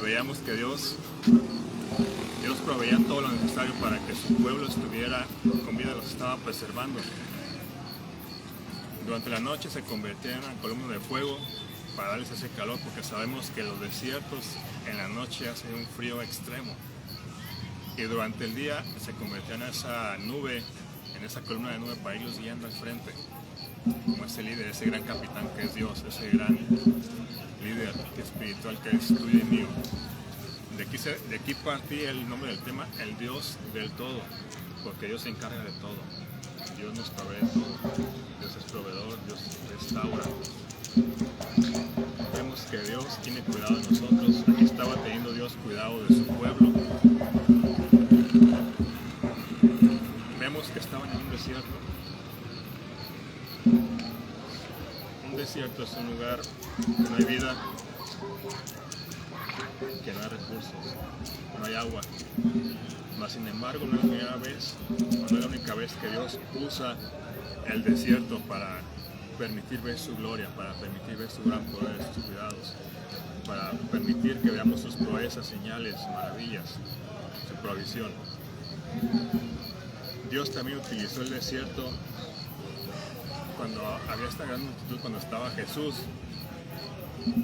veíamos que Dios proveía todo lo necesario para que su pueblo estuviera con vida, los estaba preservando. Durante la noche se convertían en columnas de fuego para darles ese calor, porque sabemos que los desiertos en la noche hace un frío extremo. Y durante el día se convertían en esa nube, en esa columna de nube para irlos guiando al frente, como ese líder, ese gran capitán que es Dios, ese gran líder espiritual que es tuyo y mío. De aquí partí el nombre del tema, el Dios del todo, porque Dios se encarga de todo. Dios nos provee todo. Dios es proveedor, Dios restaura. Vemos que Dios tiene cuidado de nosotros. Aquí estaba teniendo Dios cuidado de su pueblo. Vemos que estaban en un desierto. Un desierto es un lugar que no hay vida, que no hay recursos, no hay agua. Mas sin embargo, no es la primera vez, no es la única vez que Dios usa el desierto para permitir ver su gloria, para permitir ver su gran poder, sus cuidados, para permitir que veamos sus proezas, señales, maravillas, su provisión. Dios también utilizó el desierto cuando había esta gran multitud, cuando estaba Jesús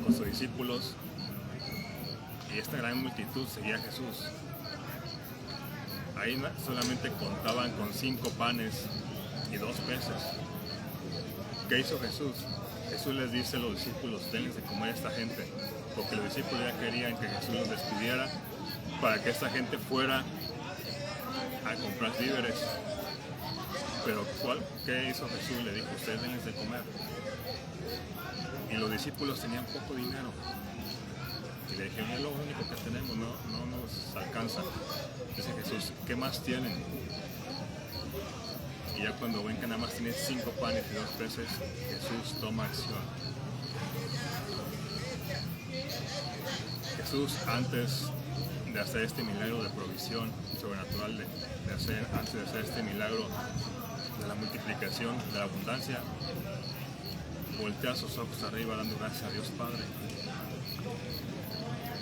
con sus discípulos y esta gran multitud seguía a Jesús. Ahí solamente contaban con 5 panes y 2 peces. ¿Qué hizo Jesús? Jesús les dice a los discípulos, denles de comer a esta gente, porque los discípulos ya querían que Jesús los despidiera para que esta gente fuera a comprar víveres. Pero ¿qué hizo Jesús? Le dijo, ustedes denles de comer. Y los discípulos tenían poco dinero. Y le dijeron, es lo único que tenemos, no nos alcanza. Dice Jesús, ¿qué más tienen? Y ya cuando ven que nada más tienen 5 panes y 2 peces, Jesús toma acción. Jesús, antes de hacer este milagro de provisión sobrenatural, antes de hacer este milagro de la multiplicación, de la abundancia, voltea sus ojos arriba dando gracias a Dios Padre.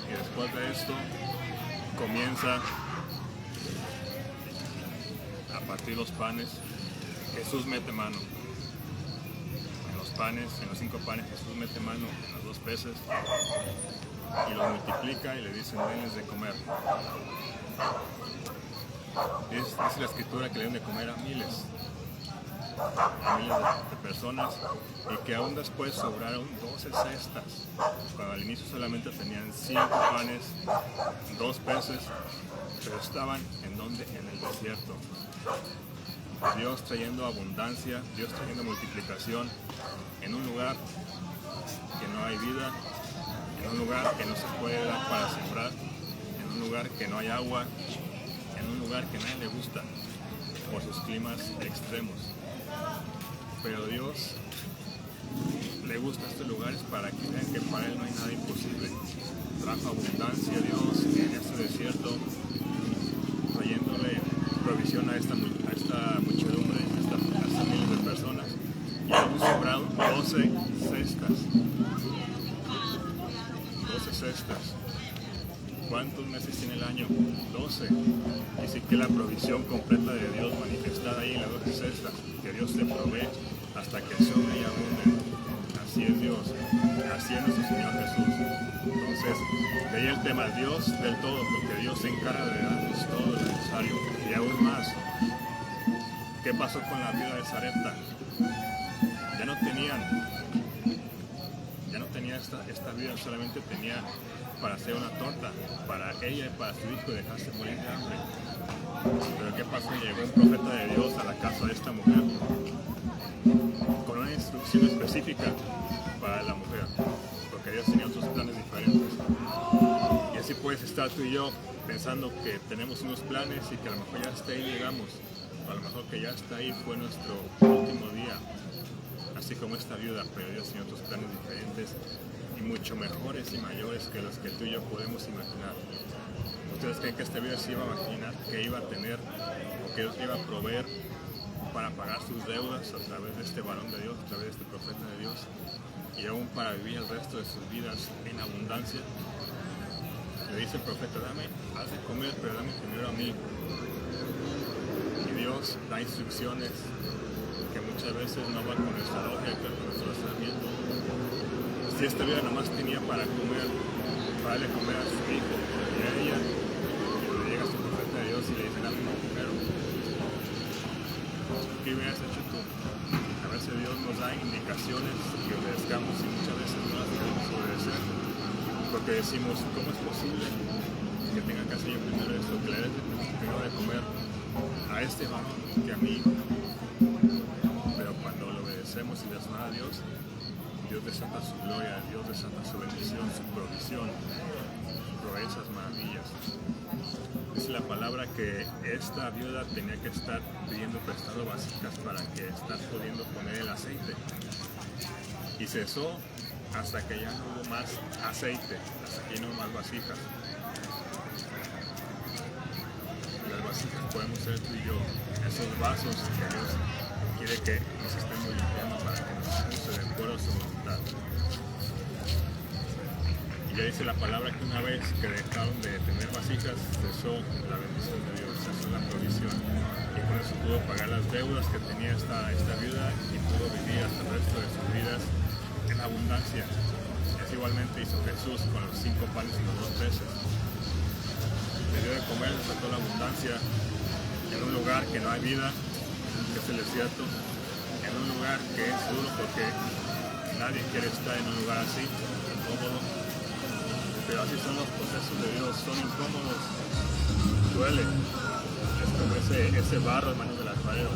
Y después de esto comienza a partir los panes. Jesús mete mano en los panes, en los 5 panes. Jesús mete mano en los 2 peces y los multiplica y le dicen, denles de comer. Dice la escritura que le den de comer a miles de personas, y que aún después sobraron 12 cestas, cuando al inicio solamente tenían 5 panes, 2 peces, pero estaban en el desierto. Dios trayendo abundancia, Dios trayendo multiplicación en un lugar que no hay vida, en un lugar que no se puede dar para sembrar, en un lugar que no hay agua, en un lugar que a nadie le gusta por sus climas extremos. Pero Dios le gusta estos lugares para que vean que para Él no hay nada imposible. Trajo abundancia Dios en este desierto, trayéndole provisión a esta muchedumbre, a estas miles de personas. Y aún sobraron 12 cestas. 12 cestas. ¿Cuántos meses tiene el año? 12. Así que la provisión completa de Dios manifestada ahí en las 12 cestas, que Dios te provee hasta que sobre ella abunde. Así es Dios, así es nuestro Señor Jesús. Entonces, de ahí el tema, Dios del todo, porque Dios se encarga de darnos todo lo necesario y aún más. ¿Qué pasó con la viuda de Sarepta? Ya no tenía esta viuda, solamente tenía para hacer una torta para ella y para su hijo y dejarse morir de hambre. Pero ¿qué pasó? Llegó un profeta de Dios a la casa de esta mujer con una instrucción específica para la mujer, porque Dios tenía otros planes diferentes. Y así puedes estar tú y yo pensando que tenemos unos planes y que a lo mejor ya hasta ahí llegamos, o a lo mejor que ya hasta ahí fue nuestro último día, así como esta viuda, pero Dios tenía otros planes diferentes y mucho mejores y mayores que los que tú y yo podemos imaginar. ¿Ustedes creen que esta vida se iba a imaginar que iba a tener o que Dios iba a proveer para pagar sus deudas a través de este varón de Dios, a través de este profeta de Dios, y aún para vivir el resto de sus vidas en abundancia? le dice el profeta, haz de comer, pero dame primero a mí. Y Dios da instrucciones que muchas veces no van con nuestra lógica, con nuestro razonamiento. Si esta vida nomás tenía para comer, para darle comer a su hijo y a ella, y cuando llega su profeta de Dios y le dice, dame primero, ¿qué hubieras hecho tú? A veces Dios nos da indicaciones que obedezcamos y muchas veces no las queremos obedecer, porque decimos, ¿cómo es posible que tenga que hacer yo primero esto, que le dé primero de comer a este varón que a mí? Pero cuando lo obedecemos y le hacemos a Dios, Dios desata su gloria, Dios desata su bendición, su provisión, proezas, maravillas. Dice la palabra que esta viuda tenía que estar pidiendo prestado vasijas para que estar pudiendo poner el aceite. Y cesó hasta que ya no hubo más aceite, hasta que ya no hubo más vasijas. Las vasijas podemos ser tú y yo, esos vasos que Dios quiere que nos estemos limpiando para que nos use de acuerdo a su voluntad. Y ya dice la palabra que una vez que dejaron de tener vasijas, cesó la bendición de Dios, cesó la provisión. Y con eso pudo pagar las deudas que tenía esta viuda y pudo vivir hasta el resto de sus vidas en abundancia. Es igualmente hizo Jesús con los 5 panes y los 2 peces. Le dio de comer, le sacó la abundancia en un lugar que no hay vida, que es el desierto, en un lugar que es duro porque nadie quiere estar en un lugar así, incómodo. Pero así son los procesos de Dios, son incómodos, duele. Es como ese barro en manos del alfarero.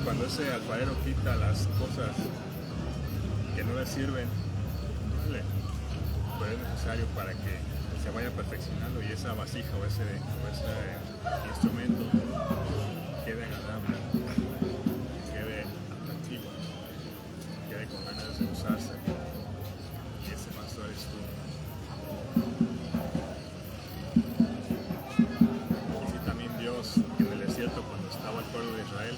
Cuando ese alfarero quita las cosas que no le sirven, duele. Pero es necesario para que se vaya perfeccionando y esa vasija o ese instrumento quede agradable, quede atractivo, quede con ganas de usarse. Y ese vaso eres tú. Y sí, también Dios en el desierto, cuando estaba el pueblo de Israel,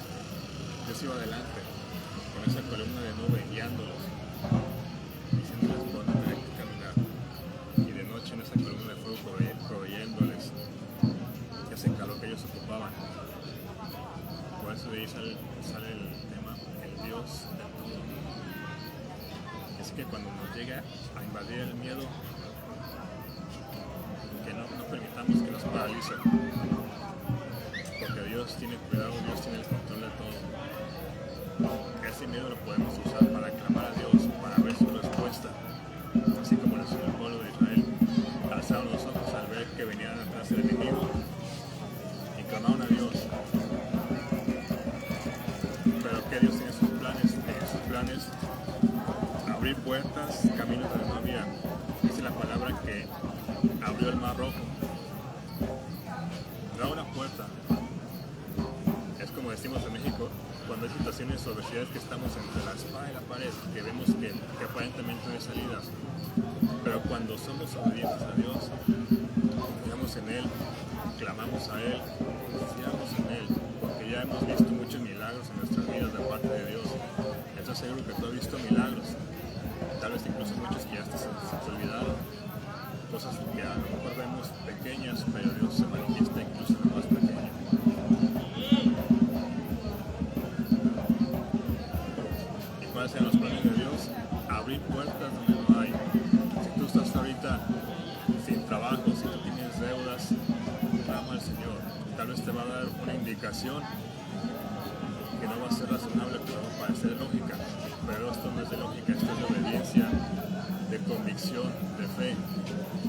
Dios iba adelante con esa columna de nube guiándolos, diciéndoles por dónde tenían que caminar. Y de noche en esa columna de fuego proveyéndoles ese calor que ellos ocupaban. Por eso de ahí sale el tema, el Dios de todo. Es que cuando nos llega a invadir el miedo, que no permitamos que nos paralice, porque Dios tiene cuidado, Dios tiene el control de todo. Ese miedo lo podemos usar para clamar a Dios, para ver su respuesta, así como lo hizo el pueblo de Israel. Alzaron los ojos al ver que venían atrás del enemigo y clamaron a Dios. Pero que Dios tiene sus planes, abrir puertas, caminos donde no había. Dice la palabra que abrió el mar rojo. No una puerta. Es como decimos en México, cuando hay situaciones o adversidades que estamos entre la espada y la pared, que vemos que aparentemente no hay salidas. Pero cuando somos obedientes a Dios, confiamos en Él, clamamos a Él, confiamos en Él, porque ya hemos visto muchos milagros en nuestras vidas de parte de Dios. Estoy seguro que tú has visto milagros, tal vez incluso muchos que ya se te olvidaron, cosas que a lo mejor vemos pequeñas, pero Dios se manifiesta incluso en lo más pequeño. ¿Y cuáles sean los planes de Dios? Abrir puertas donde no hay. Si tú estás ahorita sin trabajo, si tú tienes deudas, clama al Señor. Tal vez te va a dar una indicación que no va a ser razonable, pero va a parecer lógica. Pero esto no es de lógica, esto es de obediencia, de convicción, de fe,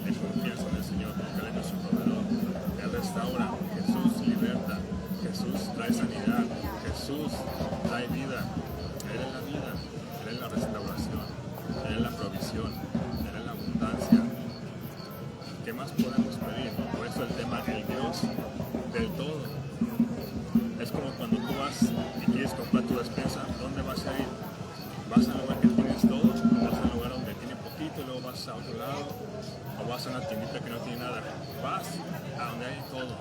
de confianza en el Señor, porque Él es nuestro proveedor. Él restaura, Jesús liberta, Jesús trae sanidad, Jesús trae vida. Él es la vida, Él es la restauración, Él es la provisión, Él es la abundancia. ¿Qué más podemos pedir? Por eso el tema, el Dios del todo. Es como cuando tú vas y quieres comprar tu despensa, ¿dónde vas a ir? ¿Vas al lugar que tienes todo? ¿Vas al lugar donde tiene poquito y luego vas a otro lado? ¿O vas a una tiendita que no tiene nada? Vas a donde hay todo.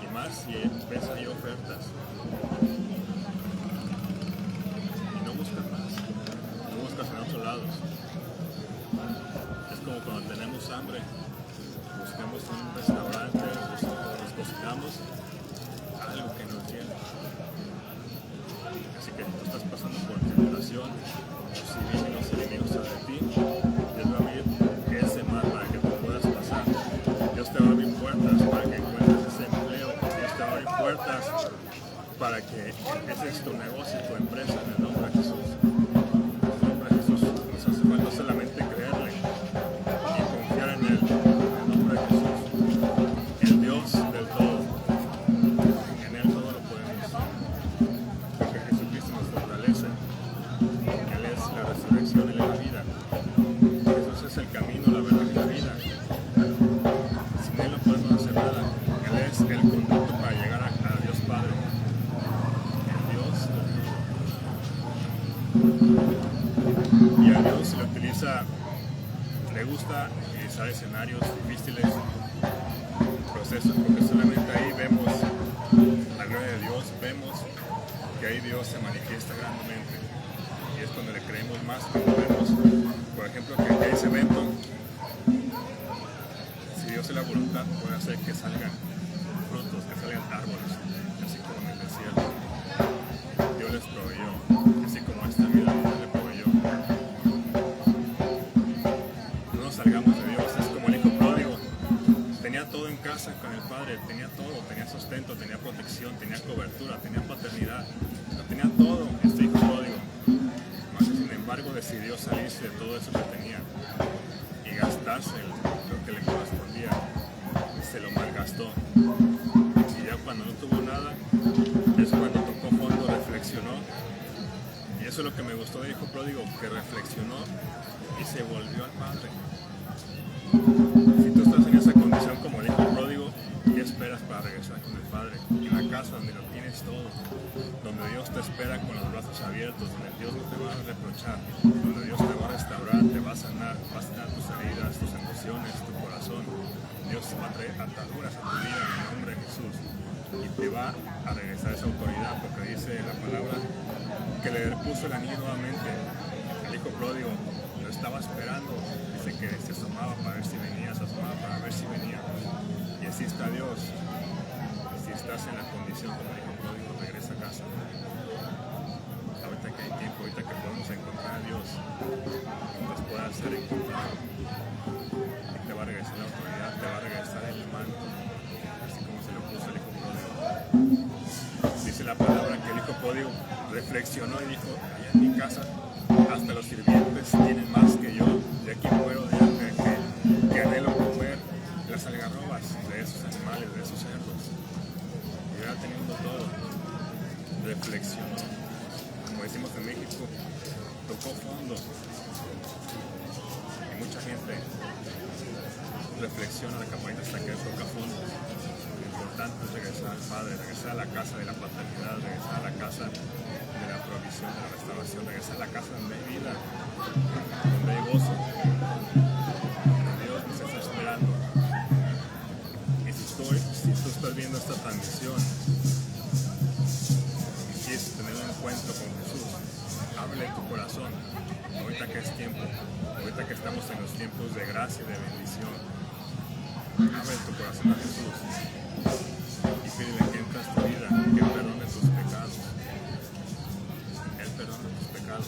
Y más si ves ahí ofertas. Y no buscas más. No buscas en otros lados. Es como como cuando tenemos hambre, buscamos un restaurante, nos cocinamos algo que nos llena. Así que tú estás pasando por tribulación, si vienen los enemigos de ti, Dios va a abrir ese mar para que tú puedas pasar. Dios te va a abrir puertas para que encuentres ese empleo. Dios te va a abrir puertas para que empieces tu negocio, tu empresa en el nombre de Jesús. En el nombre de Jesús nos hace falta solamente creerle y confiar en Él. En el nombre de Jesús, el Dios del todo. En Él todo lo podemos hacer. Porque Jesucristo nos fortalece. Él es la resurrección, Él es la vida. Jesús es el camino, la verdad y la vida. Sin Él no podemos hacer nada. Él es el conducto para llegar a Dios Padre. Y a Dios se le utiliza, le gusta utilizar escenarios difíciles, procesos, porque solamente ahí vemos la gloria de Dios, vemos que ahí Dios se manifiesta grandemente. Y es cuando le creemos más, cuando vemos, por ejemplo, que ese evento, si Dios es la voluntad, puede hacer que salgan frutos, que salgan árboles, así como en el desierto. Dios les proveyó, así como esta vida Dios le proveyó. No nos salgamos de Dios, es como el hijo pródigo. Tenía todo en casa con el padre, tenía todo, tenía sustento, tenía protección, tenía cobertura, tenía paternidad, lo tenía todo este hijo pródigo. Mas sin embargo decidió salirse de todo eso que tenía y gastarse lo que le correspondía. Se lo malgastó. Y ya cuando no tuvo nada, es cuando tocó fondo, reflexionó. Y eso es lo que me gustó del hijo pródigo, que reflexionó y se volvió al Padre. Si tú estás en esa condición como el hijo pródigo, ¿qué esperas para regresar con el Padre? En la casa donde lo tienes todo, donde Dios te espera con los brazos abiertos, donde Dios no te va a reprochar, donde Dios te va a restaurar, te va a sanar tus heridas, tus emociones, tu corazón. Dios va a traer ataduras a tu vida en el nombre de Jesús y te va a regresar esa autoridad, porque dice la palabra que le puso el anillo nuevamente. El hijo pródigo lo estaba esperando, dice que se asomaba para ver si venía, se asomaba para ver si venía. Y así está Dios. Si estás en la condición como el hijo pródigo, regresa a casa. Ahorita que hay tiempo, ahorita que podemos encontrar a Dios, nos pueda ser encontrado. Y te va a regresar la autoridad, te va a regresar el manto, así como se lo puso el hijo pródigo. Dice la palabra que el hijo pródigo reflexionó y dijo: allá en mi casa hasta los sirvientes tienen más que yo, de aquí muero de hambre, que anhelo comer las algarrobas de esos animales, de esos cerdos. Y ya teniendo todo, reflexionó. Como decimos en México, tocó fondo. Y mucha gente reflexiona la campanita hasta que toca fondo. Lo importante es regresar al Padre, regresar a la casa de la paternidad, regresar a la casa de la provisión, de la restauración, regresar a la casa donde hay vida, donde hay gozo, donde Dios nos está esperando. Y si tú estás viendo esta transmisión y quieres tener un encuentro con Jesús, ábrele tu corazón. Ahorita que es tiempo, ahorita que estamos en los tiempos de gracia y de bendición, abre tu corazón a Jesús y pídele que entre a tu vida, que perdone tus pecados. Él perdona tus pecados,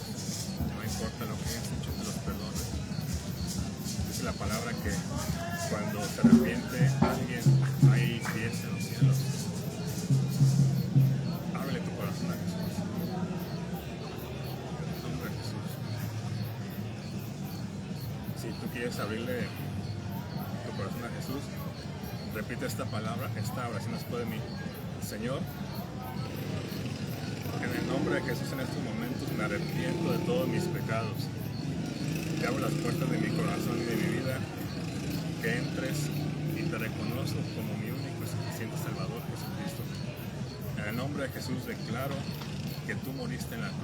no importa lo que hayas hecho, te los perdona. Dice la palabra que cuando se arrepiente alguien, hay fiesta en los cielos. Ábrele tu corazón a Jesús. En el nombre de Jesús. Si tú quieres abrirle tu corazón a Jesús, repite esta palabra, esta oración después de mí. Señor, en el nombre de Jesús, en estos momentos me arrepiento de todos mis pecados. Te abro las puertas de mi corazón y de mi vida, que entres y te reconozco como mi único y suficiente Salvador, Jesucristo. En el nombre de Jesús declaro que tú moriste en la cruz.